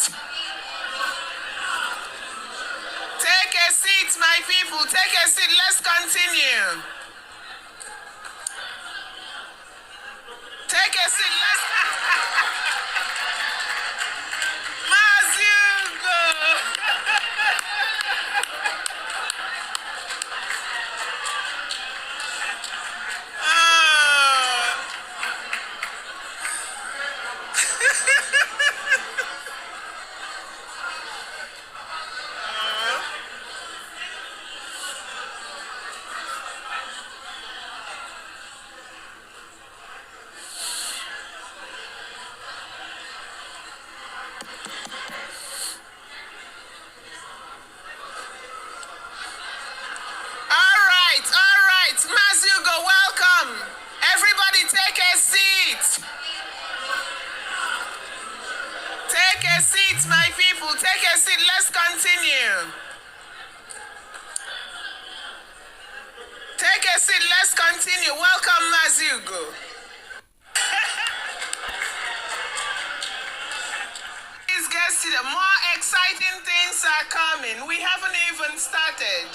Take a seat, my people. Take a seat. Let's continue. Take a seat. Let's. Mazugo. All right. Mazugo, welcome. Everybody take a seat. Take a seat, my people. Take a seat. Let's continue. Take a seat. Let's continue. Welcome, Mazugo. Please get seated. More exciting things are coming. We haven't even started.